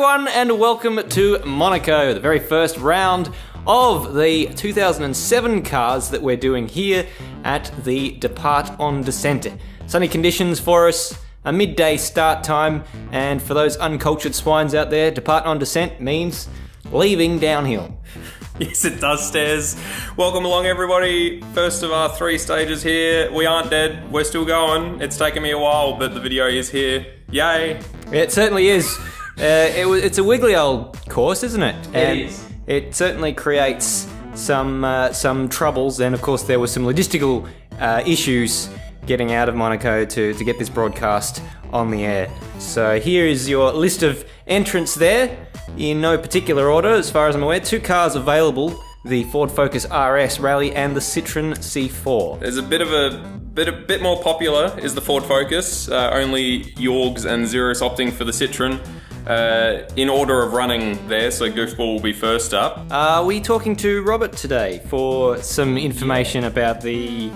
everyone, and welcome to Monaco, the very first round of the 2007 cars that we're doing here at the Départ on Descente. Sunny conditions for us, a midday start time, and for those uncultured swines out there, Départ on Descente means leaving downhill. Yes, it does, Stairs. Welcome along, everybody. First of our 3 stages here. We aren't dead. We're still going. It's taken me a while, but the video is here. Yay. It certainly is. It's a wiggly old course, isn't it? It is. It certainly creates some troubles, and of course there were some logistical issues getting out of Monaco to get this broadcast on the air. So here is your list of entrants there, in no particular order as far as I'm aware. 2 cars available, the Ford Focus RS Rallye and the Citroen C4. There's a bit more popular is the Ford Focus. Only Yorks and Zerus opting for the Citroen. In order of running there, so Goofball will be first up. Are we talking to Robert today for some information about the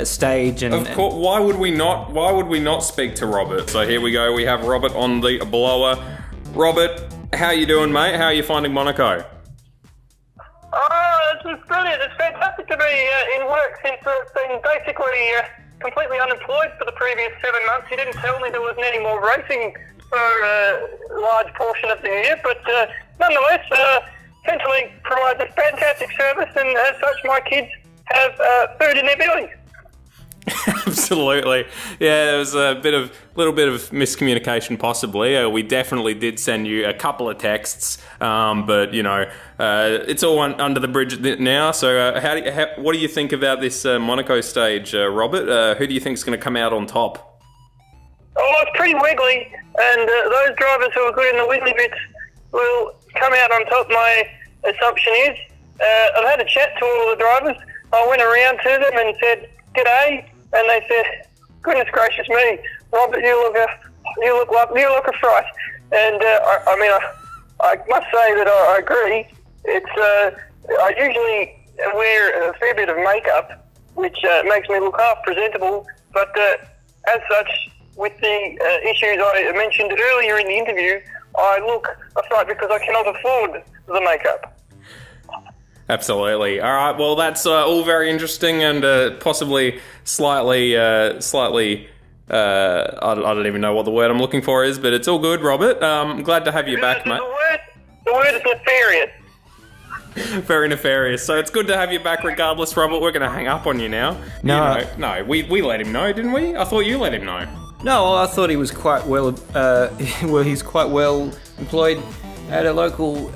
stage? And of course, why would we not speak to Robert? So here we go. We have Robert on the blower. Robert, how you doing, mate? How are you finding Monaco? It's brilliant. It's fantastic to be in work since I've been basically completely unemployed for the previous 7 months. You didn't tell me there wasn't any more racing for a large portion of the year, but nonetheless, essentially provides a fantastic service, and as such, my kids have food in their bellies. Absolutely. Yeah, there was a little bit of miscommunication possibly. We definitely did send you a couple of texts, but you know, it's all under the bridge now. So what do you think about this Monaco stage, Robert? Who do you think is going to come out on top? Oh, it's pretty wiggly, and those drivers who are good in the wiggly bits will come out on top. My assumption is, I've had a chat to all the drivers. I went around to them and said, "G'day," and they said, "Goodness gracious me, Robert, you look a fright." And I must say that I agree. It's I usually wear a fair bit of makeup, which makes me look half presentable, but as such, with the issues I mentioned earlier in the interview, I look a fright because I cannot afford the makeup. Absolutely. All right. Well, that's all very interesting and possibly slightly. I don't even know what the word I'm looking for is, but it's all good, Robert. I'm glad to have you back, mate. The word is nefarious. Very nefarious. So it's good to have you back regardless, Robert. We're going to hang up on you now. No. We let him know, didn't we? I thought you let him know. No, I thought he was quite well. He's quite well employed at a local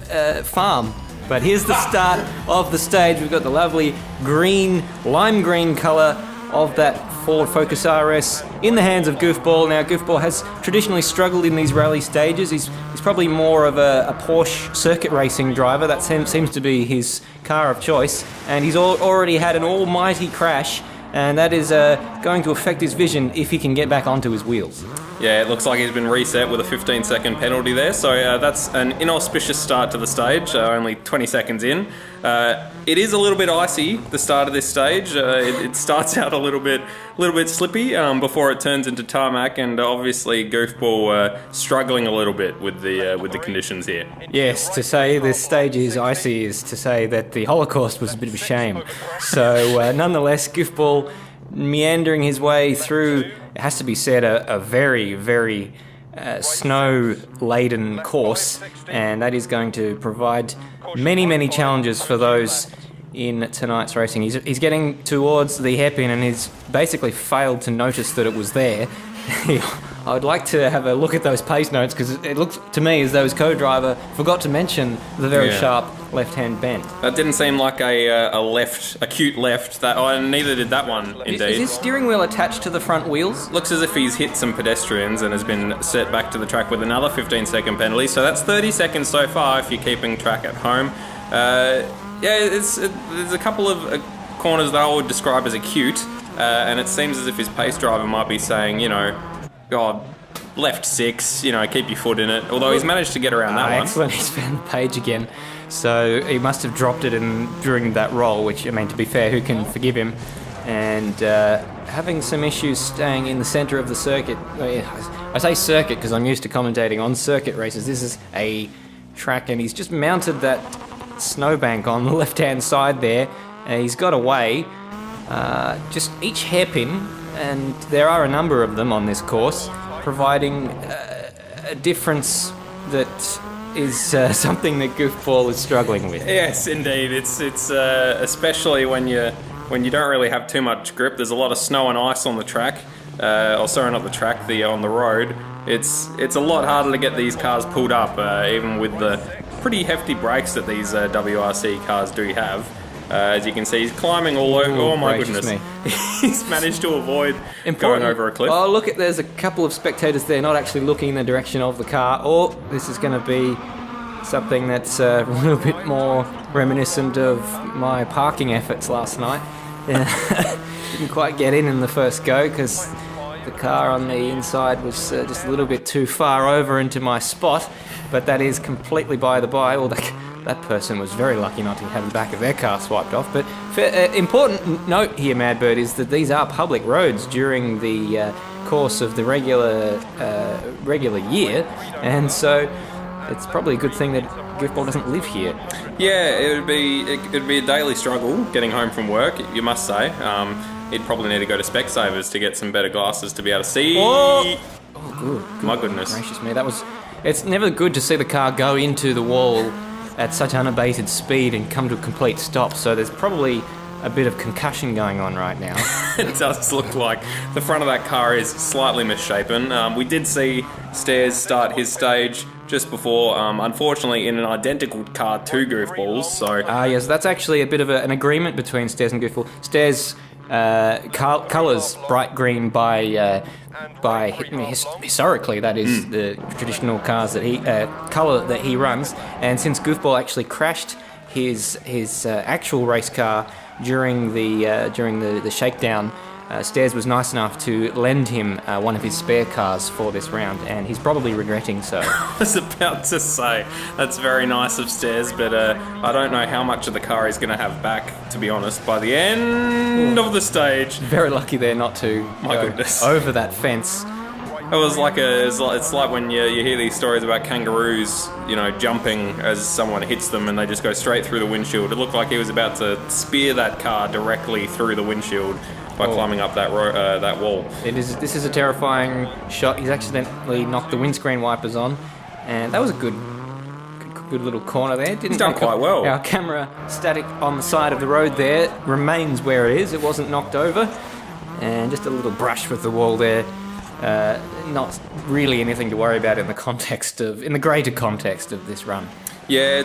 farm. But here's the start of the stage. We've got the lovely lime green colour of that Ford Focus RS in the hands of Goofball. Now, Goofball has traditionally struggled in these rally stages. He's probably more of a Porsche circuit racing driver. That seems to be his car of choice. And he's already had an almighty crash, and that is going to affect his vision if he can get back onto his wheels. Yeah, it looks like he's been reset with a 15-second penalty there, so that's an inauspicious start to the stage, only 20 seconds in. It is a little bit icy, the start of this stage. It starts out a little bit slippy before it turns into tarmac, and obviously Goofball struggling a little bit with the conditions here. Yes, to say this stage is icy is to say that the Holocaust was a bit of a shame. So nonetheless, Goofball meandering his way through, it has to be said, a very, very snow-laden course, and that is going to provide many, many challenges for those in tonight's racing. He's getting towards the hairpin and he's basically failed to notice that it was there. I would like to have a look at those pace notes, because it looks to me as though his co-driver forgot to mention the very sharp left-hand bend. That didn't seem like a cute left. Neither did that one, indeed. Is his steering wheel attached to the front wheels? Looks as if he's hit some pedestrians and has been set back to the track with another 15-second penalty. So that's 30 seconds so far if you're keeping track at home. There's a couple of corners that I would describe as acute, and it seems as if his pace driver might be saying, God, left 6, keep your foot in it. Although he's managed to get around that one. Excellent, he's found the page again. So he must have dropped it during that roll, which, to be fair, who can forgive him? and having some issues staying in the center of the circuit. I say circuit because I'm used to commentating on circuit races. This is a track, and he's just mounted that snowbank on the left-hand side there. He's got away, just each hairpin, and there are a number of them on this course, providing a difference that is something that Goofball is struggling with. Yes, indeed. It's especially when you don't really have too much grip. There's a lot of snow and ice on the track. Or sorry, not the track, on the road. It's a lot harder to get these cars pulled up, even with the pretty hefty brakes that these WRC cars do have. As you can see, he's climbing all over. Oh my goodness! Me. He's managed to avoid going over a cliff. Oh, look, there's a couple of spectators there not actually looking in the direction of the car. Oh, this is going to be something that's a little bit more reminiscent of my parking efforts last night. Didn't quite get in the first go because the car on the inside was just a little bit too far over into my spot, but that is completely by the by. Well, that person was very lucky not to have the back of their car swiped off. But important note here, Mad Bird, is that these are public roads during the course of the regular year, and so it's probably a good thing that Goofball doesn't live here. Yeah, it'd be a daily struggle getting home from work, you must say. He'd probably need to go to Specsavers to get some better glasses to be able to see. Oh, good. My goodness. Gracious me, it's never good to see the car go into the wall at such unabated speed and come to a complete stop, so there's probably a bit of concussion going on right now. It does look like the front of that car is slightly misshapen. We did see Stairs start his stage just before, unfortunately in an identical car to Goofball's, so... Yes, that's actually a bit of an agreement between Stairs and Goofball. Stairs colours bright green by historically, that is the traditional cars that he colour that he runs, and since Goofball actually crashed his actual race car during the shakedown, Stairs was nice enough to lend him one of his spare cars for this round, and he's probably regretting so. I was about to say, that's very nice of Stairs, but I don't know how much of the car he's going to have back, to be honest, by the end of the stage. Very lucky there not to go over that fence. It was it's like when you hear these stories about kangaroos, jumping as someone hits them and they just go straight through the windshield. It looked like he was about to spear that car directly through the windshield by climbing up that wall. This is a terrifying shot. He's accidentally knocked the windscreen wipers on, and that was a good little corner there. He's done quite well. Our camera static on the side of the road there remains where it is. It wasn't knocked over, and just a little brush with the wall there. Not really anything to worry about in the greater context of this run. Yeah,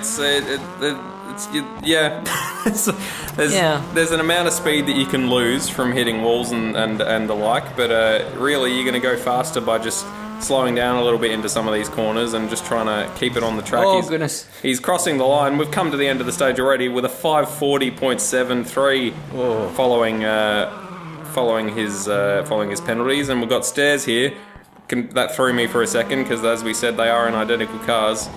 there's an amount of speed that you can lose from hitting walls and the like, but really you're going to go faster by just slowing down a little bit into some of these corners and just trying to keep it on the track. Oh, goodness. He's crossing the line. We've come to the end of the stage already with a 5:40.73 following his penalties, and we've got Stairs here. That threw me for a second because, as we said, they are in identical cars.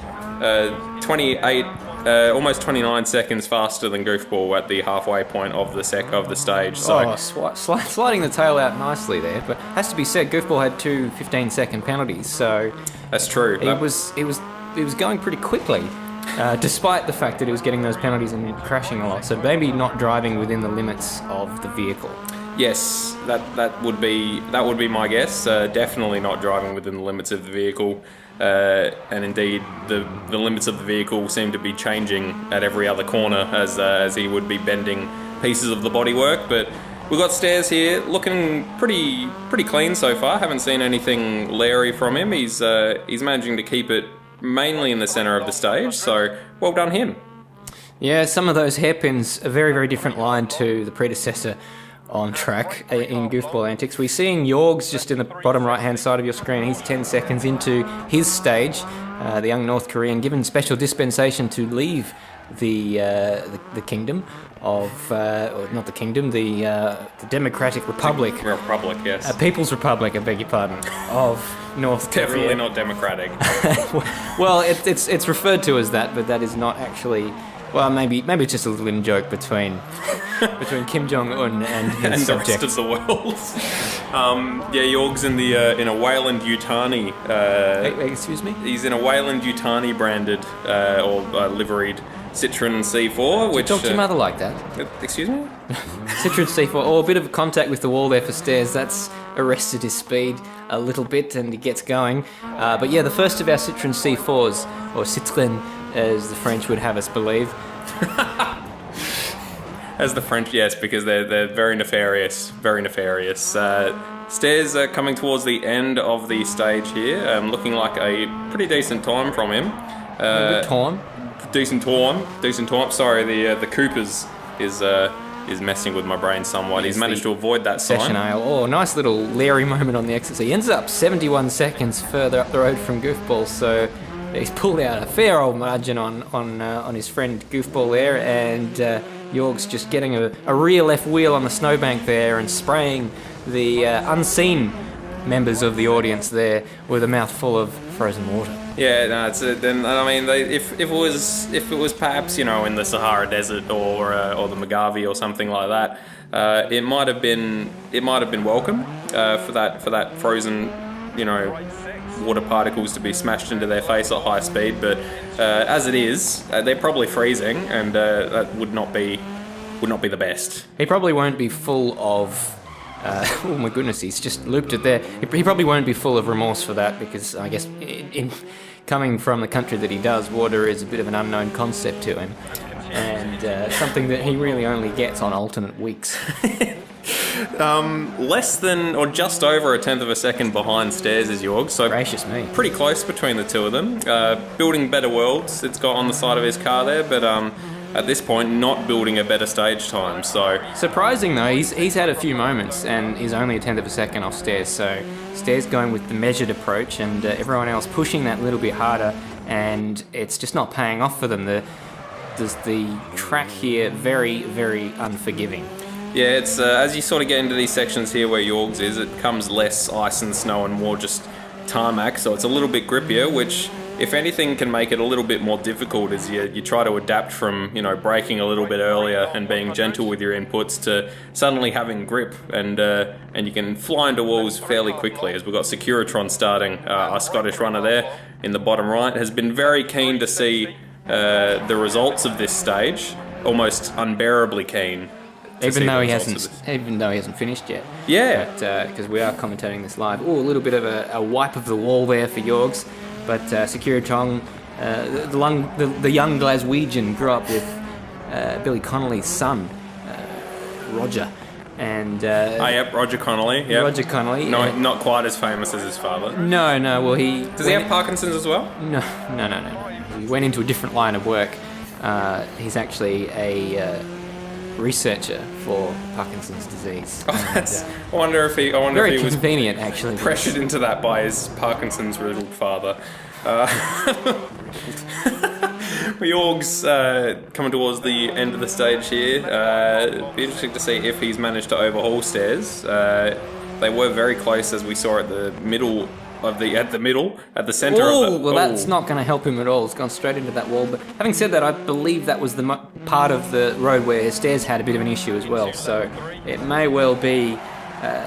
28, almost 29 seconds faster than Goofball at the halfway point of the stage. So, sliding the tail out nicely there, but has to be said, Goofball had two 15-second penalties, so that's true. He was going pretty quickly. Despite the fact that he was getting those penalties and crashing a lot, so maybe not driving within the limits of the vehicle. Yes, that would be my guess. Definitely not driving within the limits of the vehicle, and indeed the limits of the vehicle seem to be changing at every other corner as he would be bending pieces of the bodywork. But we've got Stairs here, looking pretty clean so far. Haven't seen anything leery from him. He's managing to keep it mainly in the centre of the stage. So well done him. Yeah, some of those hairpins, a very, very different line to the predecessor on track in Goofball Antics. We're seeing Yorke's just in the bottom right-hand side of your screen. He's 10 seconds into his stage. The young North Korean given special dispensation to leave the kingdom of, or not the kingdom, the Democratic Republic. Republic, yes. People's Republic, I beg your pardon, of North Korea. Definitely not democratic. Well, it's referred to as that, but that is not actually Well, maybe it's just a little in-joke between Kim Jong-un and his and subjects. the rest of the world. Yorke's in a Wayland Yutani. Excuse me? He's in a Wayland Yutani branded or liveried Citroen C4. Which Talk to your mother like that. Excuse me? Citroen C4. Oh, a bit of contact with the wall there for Stairs. That's arrested his speed a little bit, and he gets going. But yeah, the first of our Citroen C4s, or Citroen, as the French would have us believe. As the French, yes, because they're very nefarious, very nefarious. Stairs are coming towards the end of the stage here, looking like a pretty decent time from him. Good time. Decent time. Sorry, the Coopers is messing with my brain somewhat. Yes, He's managed to avoid that sign. Session ale. Oh, nice little Larry moment on the exit. So he ends up 71 seconds further up the road from Goofball, so he's pulled out a fair old margin on his friend Goofball there, and Yorke's just getting a rear left wheel on the snowbank there and spraying the unseen members of the audience there with a mouthful of frozen water. Yeah, no, if it was perhaps in the Sahara Desert or the Mojave or something like that, it might have been welcome for that frozen water particles to be smashed into their face at high speed. But as it is, they're probably freezing, and that would not be the best. He probably won't be full of. Oh my goodness, he's just looped it there. He probably won't be full of remorse for that, because I guess in coming from the country that he does, water is a bit of an unknown concept to him, and something that he really only gets on alternate weeks. Less than or just over a tenth of a second behind Stairs is Yorke, so gracious me, pretty close between the two of them. Building better worlds, it's got on the side of his car there, but at this point, not building a better stage time. So surprising though, he's had a few moments and he's only a tenth of a second off Stairs. So Stairs going with the measured approach, and everyone else pushing that little bit harder, and it's just not paying off for them. The track here very, very unforgiving. Yeah, it's as you sort of get into these sections here where Yorke's is, it becomes less ice and snow and more just tarmac. So it's a little bit grippier, which, if anything, can make it a little bit more difficult as you try to adapt from braking a little bit earlier and being gentle with your inputs to suddenly having grip, and you can fly into walls fairly quickly. As we've got Securitron starting, our Scottish runner there in the bottom right, has been very keen to see the results of this stage, almost unbearably keen. Even though he hasn't finished yet. Yeah. Because we are commentating this live. Oh, a little bit of a wipe of the wall there for Yorke's. But Securitron, the young Glaswegian, grew up with Billy Connolly's son, Roger. And yep, Roger Connolly. Yep. Roger Connolly. No, not quite as famous as his father. No. Well, does he have Parkinson's as well? No. He went into a different line of work. He's actually a researcher for Parkinson's disease. I wonder if he was convenient, actually, pressured into that by his Parkinson's riddled father. Yorke's coming towards the end of the stage here. It'd be interesting to see if he's managed to overhaul Stairs. They were very close, as we saw at the middle of the center of the. Well, that's not going to help him at all. It's gone straight into that wall. But having said that, I believe that was the part of the road where Stairs had a bit of an issue as well. So it may well be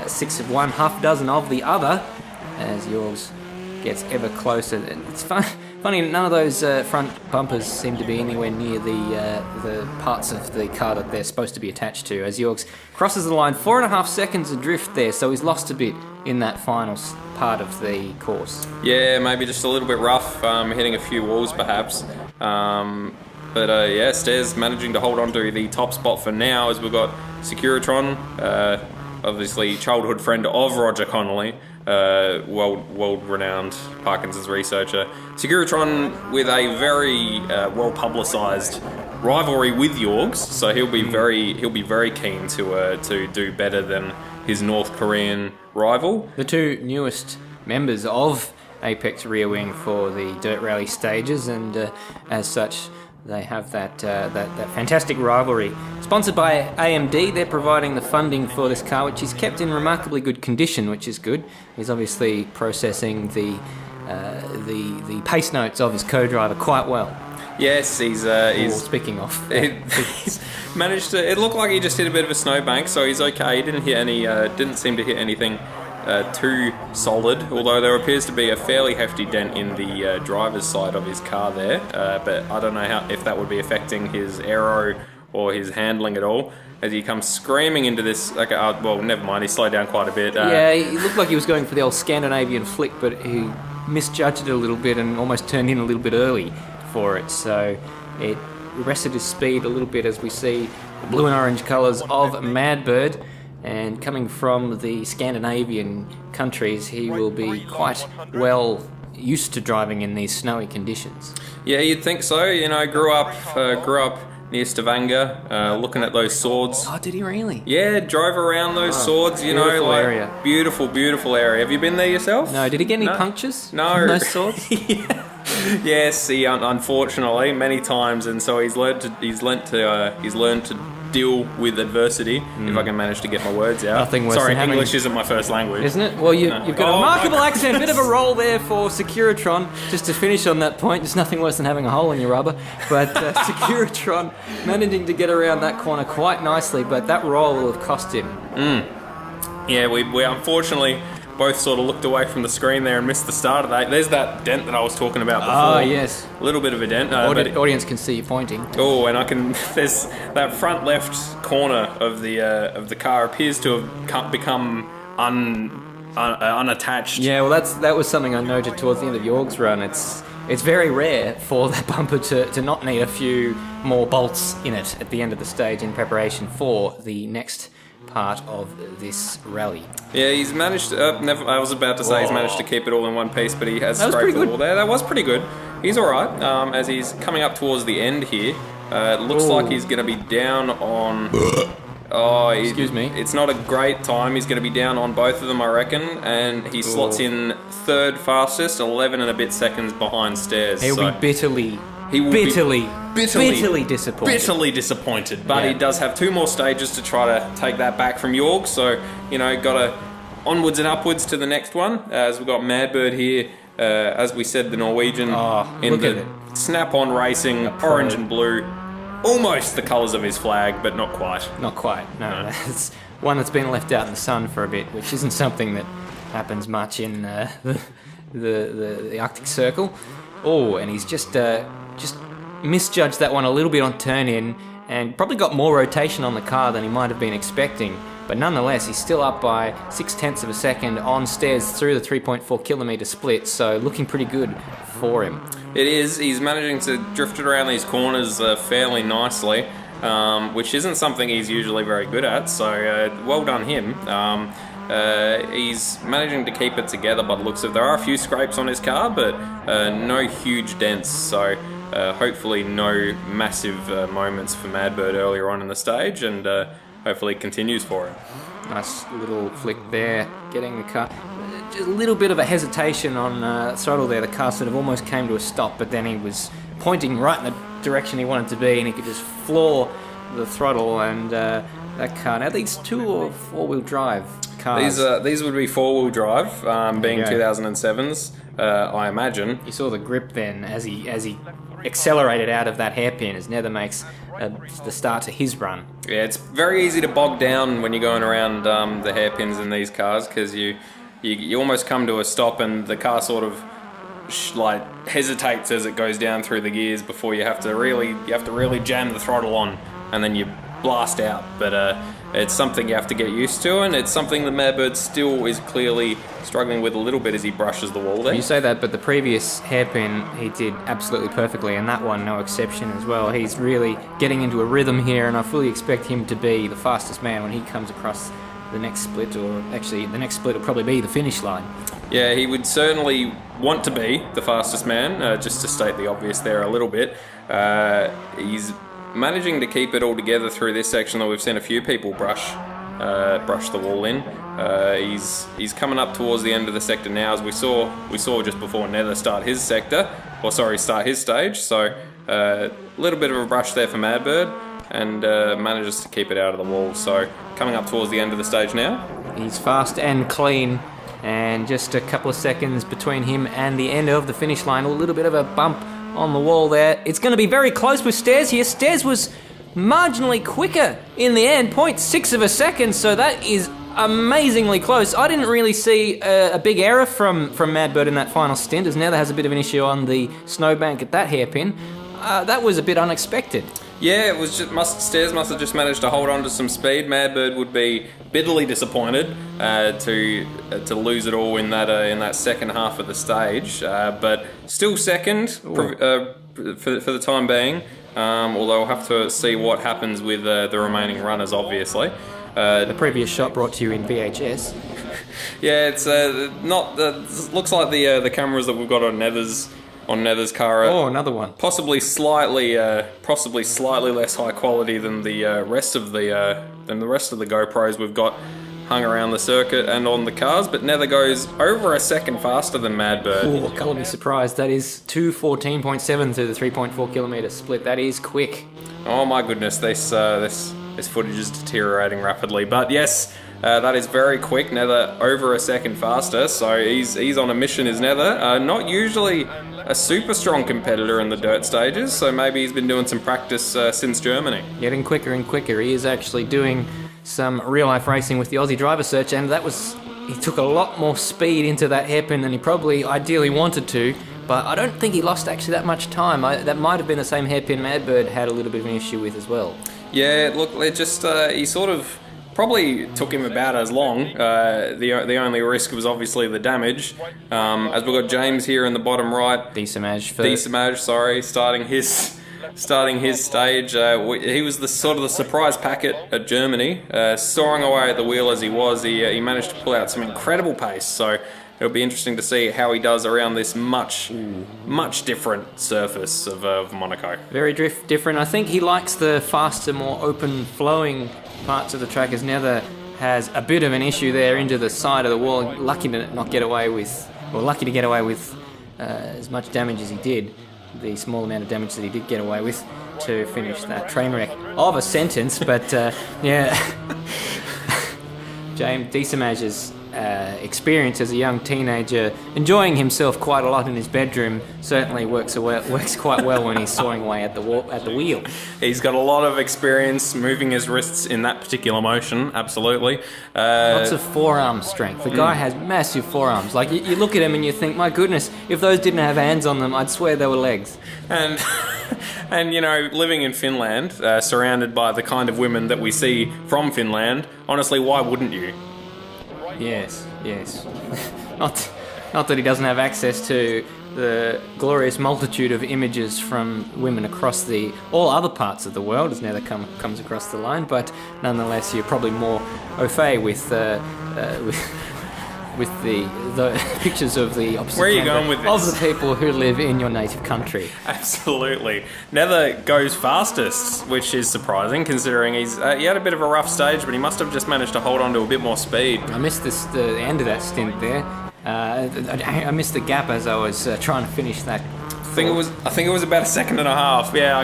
6 of one, half dozen of the other, as Yorke's gets ever closer. It's funny, none of those front bumpers seem to be anywhere near the parts of the car that they're supposed to be attached to, as Yorke's crosses the line. 4.5 seconds adrift there, so he's lost a bit in that final part of the course. Yeah, maybe just a little bit rough, hitting a few walls perhaps. But Stairs managing to hold on to the top spot for now, as we've got Securitron, obviously childhood friend of Roger Connolly, world-renowned Parkinson's researcher. Securitron with a very well-publicised rivalry with Yorke's, so he'll be very keen to do better than his North Korean rival. The two newest members of Apex Rear Wing for the Dirt Rally stages, and as such, they have that fantastic rivalry. Sponsored by AMD, they're providing the funding for this car, which is kept in remarkably good condition, which is good. He's obviously processing the pace notes of his co-driver quite well. Yes, he's speaking of, he's managed to. It looked like he just hit a bit of a snowbank, so he's okay. He didn't hit any. Didn't seem to hit anything too solid. Although there appears to be a fairly hefty dent in the driver's side of his car there. But I don't know if that would be affecting his aero or his handling at all. As he comes screaming into this. Okay, well, never mind. He slowed down quite a bit. Yeah, he looked like he was going for the old Scandinavian flick, but he misjudged it a little bit and almost turned in a little bit early for it, so it arrested his speed a little bit as we see the blue and orange colours of Mad Bird, and coming from the Scandinavian countries, he will be quite well used to driving in these snowy conditions. Yeah, you'd think so. You know, grew up near Stavanger, looking at those swords. Oh, did he really? Yeah, drove around those swords, you know, like area. Beautiful area. Have you been there yourself? No, did he get any punctures? No. From those swords? Yeah. Yes, he unfortunately many times, and so he's learned to deal with adversity. If I can manage to get my words out. Nothing worse Sorry, than having- English isn't my first language, Isn't it? Well, you've got a remarkable accent, bit of a roll there for Securitron. Just to finish on that point, there's nothing worse than having a hole in your rubber. But Securitron managing to get around that corner quite nicely, but that roll will have cost him. Yeah, we unfortunately both sort of looked away from the screen there and missed the start of that. There's that dent that I was talking about before. Oh, yes. A little bit of a dent. Audience can see you pointing. Oh, and I can. There's that front left corner of the car appears to have become unattached. Yeah, well, that was something I noted towards the end of Yorke's run. It's very rare for that bumper to not need a few more bolts in it at the end of the stage in preparation for the next part of this rally. Yeah, he's managed to, I was about to say he's managed to keep it all in one piece, but he has scraped the wall there. That was pretty good. He's alright. As he's coming up towards the end here, it looks like he's going to be down on... Excuse me. It's not a great time. He's going to be down on both of them, I reckon, and he slots in third fastest, 11 and a bit seconds behind Stairs. He'll be bitterly disappointed. Bitterly disappointed, but he does have 2 more stages to try to take that back from Yorke, so, you know, got to onwards and upwards to the next one, as we've got Mad Bird here, as we said, the Norwegian, in the snap-on racing, orange and blue, almost the colours of his flag, but not quite. Not quite, no. That's one that's been left out in the sun for a bit, which isn't something that happens much in the Arctic Circle. Oh, and he's just misjudged that one a little bit on turn-in, and probably got more rotation on the car than he might have been expecting. But nonetheless, he's still up by 0.6 of a second on Stairs through the 3.4 kilometre split, so looking pretty good for him. It is. He's managing to drift it around these corners fairly nicely, which isn't something he's usually very good at, so well done him. He's managing to keep it together by the looks of it. There are a few scrapes on his car, but no huge dents, so hopefully no massive moments for Mad Bird earlier on in the stage, and hopefully it continues for him. Nice little flick there, getting the car. Just a little bit of a hesitation on throttle there. The car sort of almost came to a stop, but then he was pointing right in the direction he wanted to be, and he could just floor the throttle, and that car. Now, these 2 or 4-wheel drive cars. These would be 4-wheel drive, being 2007s, I imagine. You saw the grip then as he accelerated out of that hairpin as Nether makes the start to his run. Yeah, it's very easy to bog down when you're going around the hairpins in these cars, because you almost come to a stop and the car sort of hesitates as it goes down through the gears before you have to really jam the throttle on, and then you blast out. But it's something you have to get used to, and it's something that Mad Bird still is clearly struggling with a little bit as he brushes the wall there. You say that, but the previous hairpin he did absolutely perfectly, and that one no exception as well. He's really getting into a rhythm here, and I fully expect him to be the fastest man when he comes across the next split, or actually the next split will probably be the finish line. Yeah, he would certainly want to be the fastest man, just to state the obvious there a little bit. He's managing to keep it all together through this section, though we've seen a few people brush the wall in. He's coming up towards the end of the sector now, as we saw just before Nether start his stage. So a little bit of a brush there for Mad Bird, and manages to keep it out of the wall. So coming up towards the end of the stage now. He's fast and clean, and just a couple of seconds between him and the end of the finish line. A little bit of a bump on the wall there. It's going to be very close with Stairs here. Stairs was marginally quicker in the end, 0.6 of a second, so that is amazingly close. I didn't really see a big error from Mad Bird in that final stint, as Nether has a bit of an issue on the snowbank at that hairpin. That was a bit unexpected. Yeah, it was just Stairs must have just managed to hold on to some speed. Mad Bird would be bitterly disappointed to lose it all in that second half of the stage, but still second for the time being. Although we'll have to see what happens with the remaining runners, obviously. The previous shot brought to you in VHS. Yeah, it's not. Looks like the cameras that we've got on Nether's car. Another one. Possibly slightly less high quality than the rest of the GoPros we've got hung around the circuit and on the cars, but Nether goes over a second faster than Mad Bird. Oh, colour me surprised. That is 2:14.7 through the 3.4 kilometre split. That is quick. Oh my goodness, this footage is deteriorating rapidly. But yes, that is very quick. Nether over a second faster, so he's on a mission, is Nether. Not usually a super strong competitor in the dirt stages, so maybe he's been doing some practice since Germany. Getting quicker and quicker. He is actually doing some real-life racing with the Aussie Driver Search, and he took a lot more speed into that hairpin than he probably ideally wanted to, but I don't think he lost actually that much time. That might have been the same hairpin Mad Bird had a little bit of an issue with as well. Yeah, look, it just he sort of probably took him about as long. The only risk was obviously the damage. As we've got James here in the bottom right. Disamesh, sorry, starting his stage. He was the surprise packet at Germany, soaring away at the wheel as he was. He managed to pull out some incredible pace, so it'll be interesting to see how he does around this much different surface of Monaco. Very different. I think he likes the faster, more open flowing parts of the track, as Nether has a bit of an issue there into the side of the wall. Lucky to get away with as much damage as he did. The small amount of damage that he did get away with to finish that train wreck of a sentence, but yeah. James Disamesh's experience as a young teenager, enjoying himself quite a lot in his bedroom, certainly works quite well when he's sawing away at the wheel. He's got a lot of experience moving his wrists in that particular motion, absolutely. Lots of forearm strength. The guy has massive forearms. Like, you look at him and you think, my goodness, if those didn't have hands on them, I'd swear they were legs. And you know, living in Finland, surrounded by the kind of women that we see from Finland, honestly, why wouldn't you? Yes. Not that he doesn't have access to the glorious multitude of images from women across all other parts of the world, as Nether comes across the line, but nonetheless, you're probably more au fait with the pictures of the opposite. Where are you going with this? Of the people who live in your native country. Absolutely. Nether goes fastest, which is surprising considering he had a bit of a rough stage, but he must have just managed to hold on to a bit more speed. I missed the end of that stint there. I missed the gap as I was trying to finish that. I think it was about a second and a half. Yeah,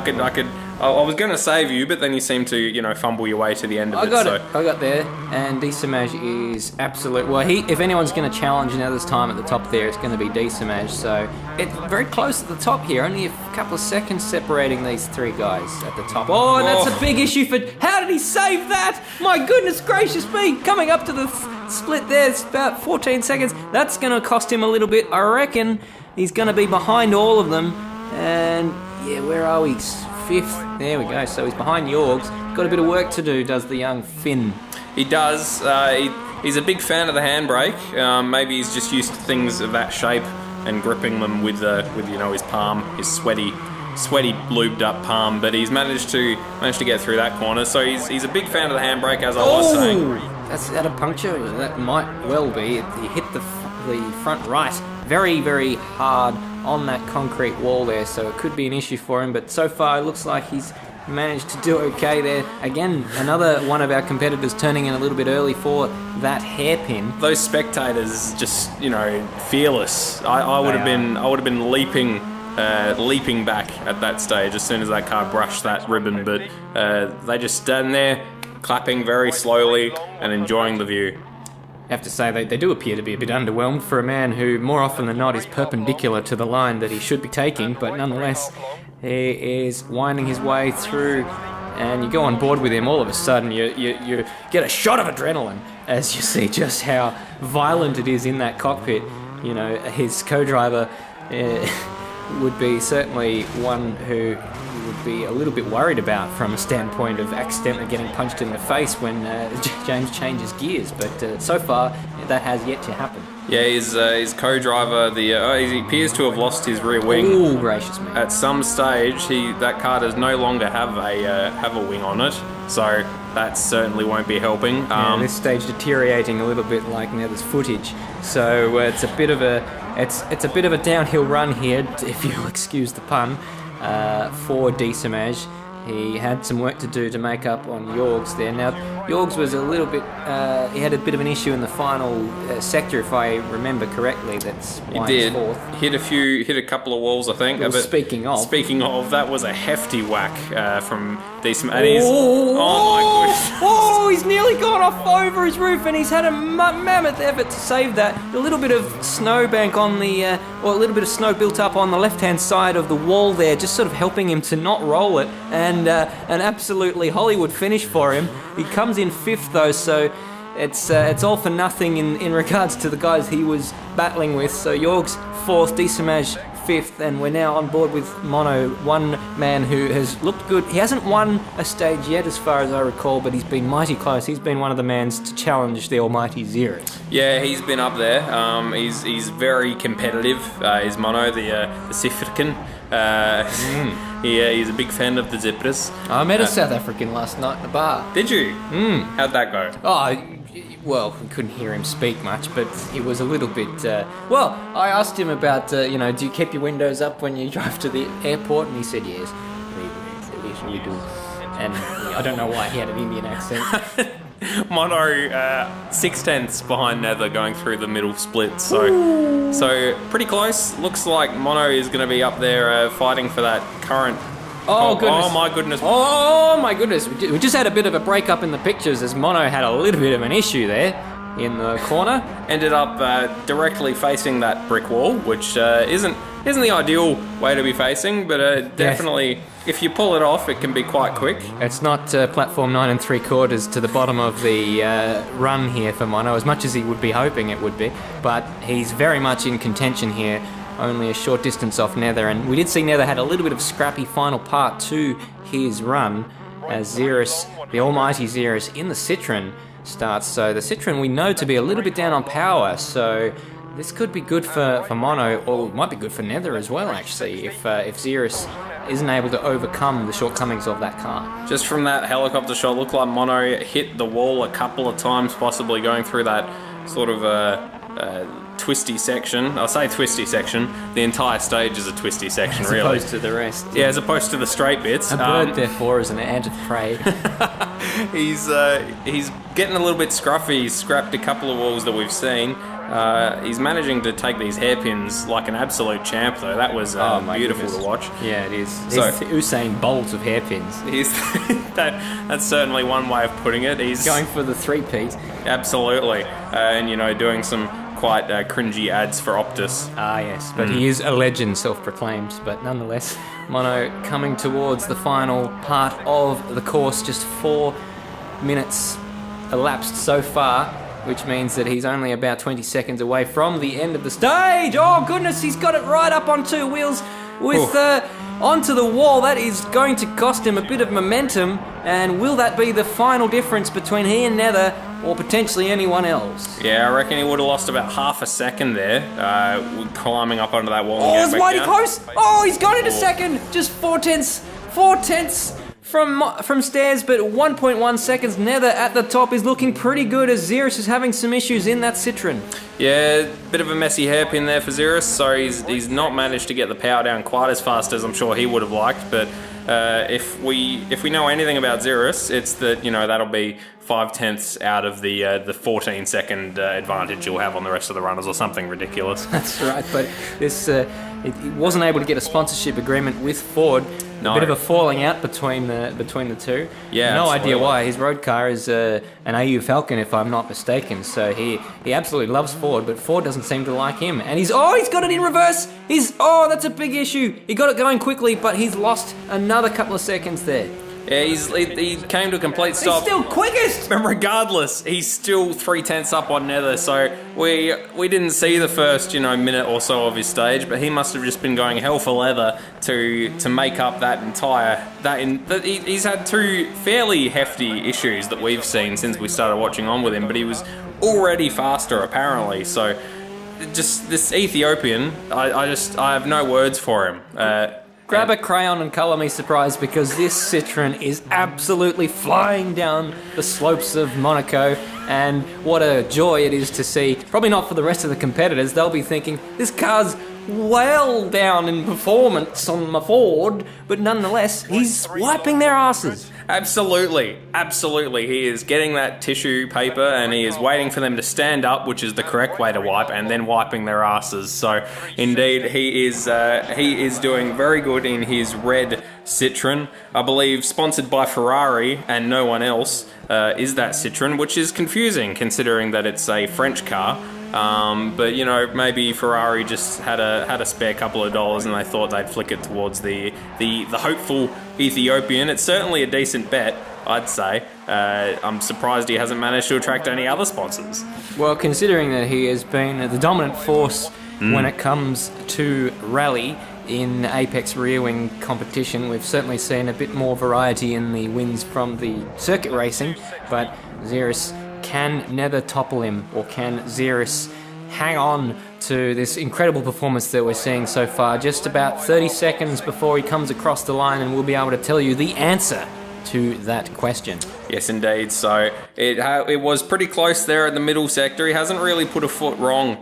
I was going to save you, but then you seemed to, fumble your way to the end of it. I got there, and Disamesh is absolute. Well, if anyone's going to challenge Nether's time at the top there, it's going to be Disamesh. So it's very close at the top here, only a couple of seconds separating these three guys at the top. Oh, and that's a big issue for. How did he save that? My goodness gracious me! Coming up to the split there, it's about 14 seconds. That's going to cost him a little bit, I reckon. He's going to be behind all of them, and yeah, where are we? Fifth. There we go. So he's behind Yorke's. Got a bit of work to do, does the young Finn. He does. He's a big fan of the handbrake. Maybe he's just used to things of that shape and gripping them with his palm, his sweaty, lubed up palm. But he's managed to get through that corner. So he's a big fan of the handbrake, as I was saying. That's that a puncture? That might well be. He hit the front right very, very hard on that concrete wall there, so it could be an issue for him, but so far it looks like he's managed to do okay there. Again, another one of our competitors turning in a little bit early for that hairpin. Those spectators just, fearless. I would have been leaping back at that stage as soon as that car brushed that ribbon, but they just stand there clapping very slowly and enjoying the view. have to say they do appear to be a bit underwhelmed for a man who, more often than not, is perpendicular to the line that he should be taking, but nonetheless, he is winding his way through, and you go on board with him, all of a sudden you get a shot of adrenaline as you see just how violent it is in that cockpit. You know, his co-driver would be certainly one who would be a little bit worried about from a standpoint of accidentally getting punched in the face when James changes gears, but so far that has yet to happen. Yeah, his co-driver, he appears to have lost his rear wing. Ooh, gracious me. At some stage, that car does no longer have a wing on it, so that certainly won't be helping. This stage deteriorating a little bit like Nether's footage, so it's a bit of a downhill run here, if you'll excuse the pun, for Disamesh. He had some work to do to make up on Yorke's there. Now, Yorke's was a little bit, he had a bit of an issue in the final sector, if I remember correctly. That's why he did. He's fourth. Hit a couple of walls, I think. Well, but speaking of, that was a hefty whack from Disamesh. And oh my goodness. Oh, he's nearly gone off over his roof, and he's had a mammoth effort to save that. A little bit of snowbank on the, or a little bit of snow built up on the left-hand side of the wall there, just sort of helping him to not roll it, and an absolutely Hollywood finish for him. He comes in fifth though, so it's all for nothing in regards to the guys he was battling with. So Yorke's fourth, Disamesh fifth, and we're now on board with Mono, one man who has looked good. He hasn't won a stage yet as far as I recall, but he's been mighty close. He's been one of the mans to challenge the almighty Xerus. Yeah, he's been up there. He's very competitive. He's Mono, the Sifrican. He's a big fan of the Zipras. I met a South African last night in a bar. Did you? How'd that go? Oh, well, we couldn't hear him speak much, but he was a little bit... well, I asked him about, do you keep your windows up when you drive to the airport? And he said, yes, we do. And I don't know why he had an Indian accent. Mono, 6/10 behind Nether going through the middle split, so pretty close. Looks like Mono is going to be up there fighting for that current. Oh goodness! Oh my goodness! Oh my goodness! We just had a bit of a break up in the pictures as Mono had a little bit of an issue there in the corner. Ended up directly facing that brick wall, which isn't the ideal way to be facing, but definitely. If you pull it off, it can be quite quick. It's not platform 9 3/4 to the bottom of the run here for Mono, as much as he would be hoping it would be. But he's very much in contention here, only a short distance off Nether. And we did see Nether had a little bit of scrappy final part to his run, as Xerus, the almighty Xerus, in the Citroen starts. So the Citroen we know to be a little bit down on power, so this could be good for Mono, or it might be good for Nether as well, actually, if Xerus isn't able to overcome the shortcomings of that car. Just from that helicopter shot, looked like Mono hit the wall a couple of times, possibly going through that sort of twisty section. I'll say twisty section. The entire stage is a twisty section, as really. As opposed to the rest. Yeah, as opposed to the straight bits. A bird, therefore, is an ant of prey. He's getting a little bit scruffy. He's scrapped a couple of walls that we've seen. He's managing to take these hairpins like an absolute champ, though. That was beautiful to watch. Yeah, it is. So, he's Usain Bolt of hairpins. That's certainly one way of putting it. He's going for the three-peat. Absolutely. And, doing some quite cringy ads for Optus. Ah, yes. But he is a legend, self-proclaimed. But nonetheless, Mono coming towards the final part of the course. Just 4 minutes elapsed so far, which means that he's only about 20 seconds away from the end of the stage. Oh goodness, he's got it right up on 2 wheels with onto the wall. That is going to cost him a bit of momentum, and will that be the final difference between he and Nether, or potentially anyone else? Yeah, I reckon he would have lost about half a second there, climbing up onto that wall. Oh, it's mighty close. Oh, he's got into second. Just 4 tenths from Stairs, but 1.1 seconds. Nether at the top is looking pretty good, as Xerus is having some issues in that Citroen. Yeah, bit of a messy hairpin there for Xerus, so he's not managed to get the power down quite as fast as I'm sure he would have liked, but if we know anything about Xerus, it's that, that'll be 5 tenths out of the 14 second advantage you'll have on the rest of the runners, or something ridiculous. That's right, but this he wasn't able to get a sponsorship agreement with Ford, No. A bit of a falling out between the two. Yeah, no absolutely. idea why. His road car is an AU Falcon, if I'm not mistaken. So he absolutely loves Ford, but Ford doesn't seem to like him. And he's got it in reverse. That's a big issue. He got it going quickly, but he's lost another couple of seconds there. Yeah, he came to a complete stop. He's still quickest. But regardless, he's still 3/10 up on Nether, so we didn't see the first minute or so of his stage, but he must have just been going hell for leather to make up that entire he's had two fairly hefty issues that we've seen since we started watching on with him, but he was already faster apparently. So just this Ethiopian, I have no words for him. Grab a crayon and colour me surprised, because this Citroen is absolutely flying down the slopes of Monaco, and what a joy it is to see. Probably not for the rest of the competitors. They'll be thinking, this car's well down in performance on my Ford, but nonetheless, he's wiping their asses. Absolutely. He is getting that tissue paper and he is waiting for them to stand up, which is the correct way to wipe, and then wiping their asses. So, indeed, he is doing very good in his red Citroen. I believe sponsored by Ferrari and no one else is that Citroen, which is confusing considering that it's a French car. But maybe Ferrari just had a spare couple of dollars and they thought they'd flick it towards the hopeful Ethiopian. It's certainly a decent bet, I'd say. I'm surprised he hasn't managed to attract any other sponsors. Well, considering that he has been the dominant force when it comes to rally in Apex rear wing competition, we've certainly seen a bit more variety in the wins from the circuit racing, but Xeris, can Nether topple him, or can Xeris hang on to this incredible performance that we're seeing so far? Just about 30 seconds before he comes across the line, and we'll be able to tell you the answer to that question. Yes, indeed. So it was pretty close there at the middle sector. He hasn't really put a foot wrong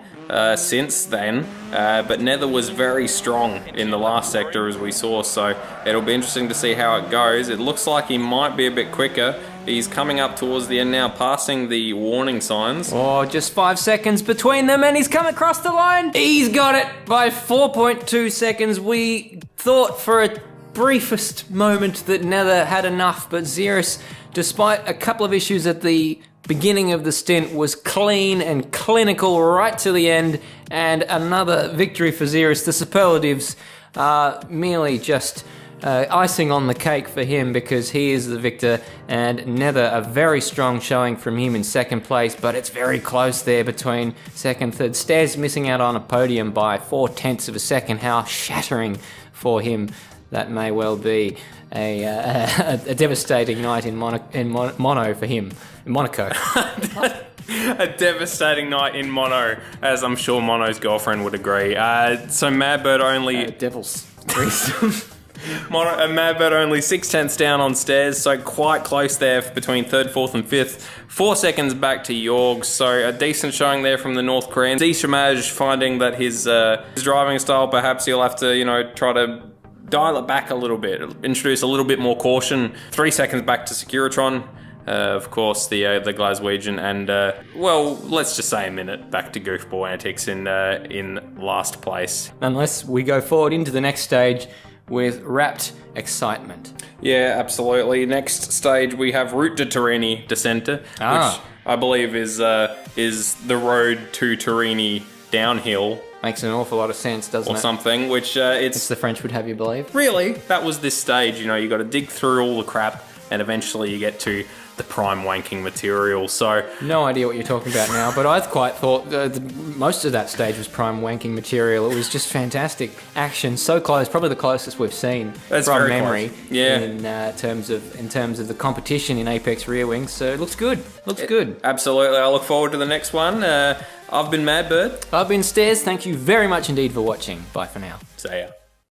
since then, but Nether was very strong in the last sector, as we saw, so it'll be interesting to see how it goes. It looks like he might be a bit quicker. He's coming up towards the end now, passing the warning signs. Oh, just 5 seconds between them, and he's come across the line. He's got it by 4.2 seconds. We thought for a briefest moment that Nether had enough, but Xeris, despite a couple of issues at the beginning of the stint, was clean and clinical right to the end, and another victory for Xeris. The superlatives are merely just icing on the cake for him, because he is the victor, and Nether a very strong showing from him in second place, but it's very close there between second, third. Stairs missing out on a podium by 0.4 of a second. How shattering for him. That may well be a devastating night in Mono for him. In Monaco. A devastating night in Mono, as I'm sure Mono's girlfriend would agree. So Madbird only... Devil's threesome. Madbird only 0.6 down on Stairs, so quite close there between third, fourth and fifth. 4 seconds back to Yorke, so a decent showing there from the North Korean. Disamesh finding that his driving style, perhaps he'll have to, try to dial it back a little bit, introduce a little bit more caution. 3 seconds back to Securitron. Of course, the Glaswegian, and let's just say a minute back to Goofball antics in last place. Unless we go forward into the next stage with rapt excitement. Yeah, absolutely. Next stage we have Route de Turini Descente, which I believe is the road to Turini downhill. Makes an awful lot of sense, doesn't it? Or something, which it's the French would have you believe. Really, that was this stage. You got to dig through all the crap, and eventually you get to the prime wanking material. So no idea what you're talking about now, but I quite thought most of that stage was prime wanking material. It was just fantastic action, so close, probably the closest we've seen from memory. Close. Yeah. In terms of the competition in Apex Rear Wings. So it looks good. Good. Absolutely. I look forward to the next one. I've been Madbird. I've been Stairs. Thank you very much indeed for watching. Bye for now. See ya.